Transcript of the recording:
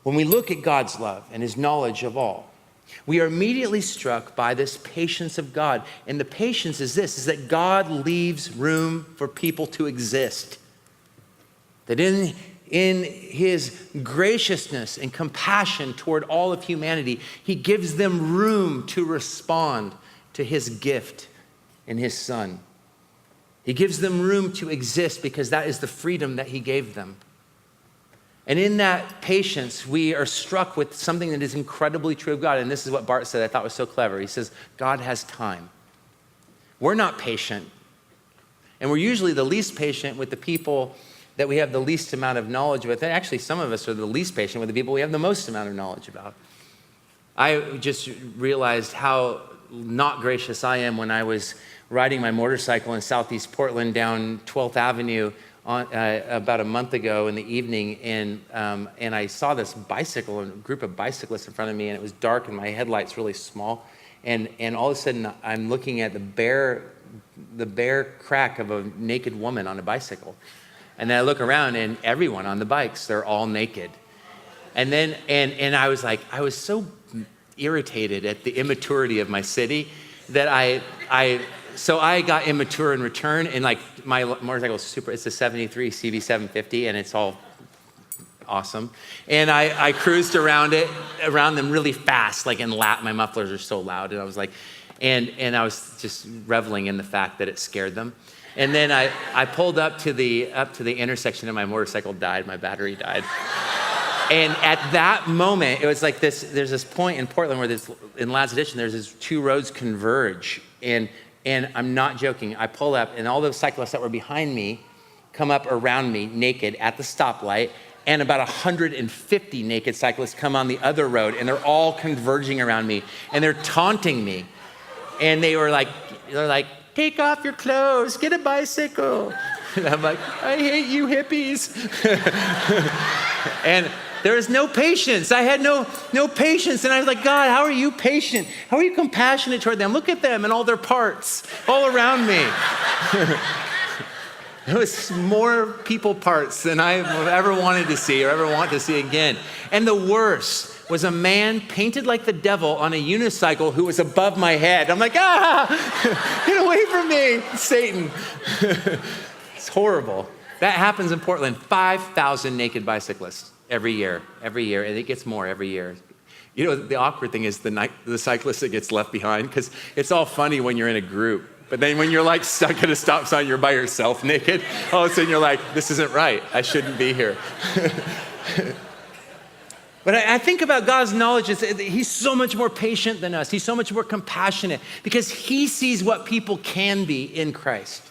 When we look at God's love and his knowledge of all, we are immediately struck by this patience of God. And the patience is this, is that God leaves room for people to exist. That in his graciousness and compassion toward all of humanity, he gives them room to respond to his gift in his Son. He gives them room to exist because that is the freedom that he gave them. And in that patience, we are struck with something that is incredibly true of God. And this is what Bart said I thought was so clever. He says, God has time. We're not patient. And we're usually the least patient with the people that we have the least amount of knowledge with. And actually, some of us are the least patient with the people we have the most amount of knowledge about. I just realized how not gracious I am when I was riding my motorcycle in Southeast Portland down 12th Avenue about a month ago in the evening, and I saw this bicycle, a group of bicyclists in front of me, and it was dark and my headlight's really small, and all of a sudden I'm looking at the bare crack of a naked woman on a bicycle, and then I look around and everyone on the bikes, they're all naked, and then and I was like, I was so irritated at the immaturity of my city that So I got immature in return, and like my motorcycle is it's a 73 CB750, and it's all awesome. And I cruised around them really fast, like my mufflers are so loud, and I was like, and I was just reveling in the fact that it scared them. And then I pulled up to the intersection, and my motorcycle died, my battery died. And at that moment, it was like this, there's this point in Portland where in Ladd's Addition, there's these two roads converge, and I'm not joking. I pull up, and all those cyclists that were behind me come up around me naked at the stoplight, and about 150 naked cyclists come on the other road, and they're all converging around me, and they're taunting me. And they're like, take off your clothes, get a bicycle. And I'm like, I hate you hippies. And there was no patience. I had no patience. And I was like, God, how are you patient? How are you compassionate toward them? Look at them and all their parts all around me. It was more people parts than I ever wanted to see or ever want to see again. And the worst was a man painted like the devil on a unicycle who was above my head. I'm like, get away from me, Satan. It's horrible. That happens in Portland, 5,000 naked bicyclists. Every year, and it gets more every year. You know, the awkward thing is the cyclist that gets left behind, because it's all funny when you're in a group, but then when you're like stuck at a stop sign, you're by yourself naked, all of a sudden you're like, this isn't right, I shouldn't be here. But I think about God's knowledge, he's so much more patient than us, he's so much more compassionate, because he sees what people can be in Christ.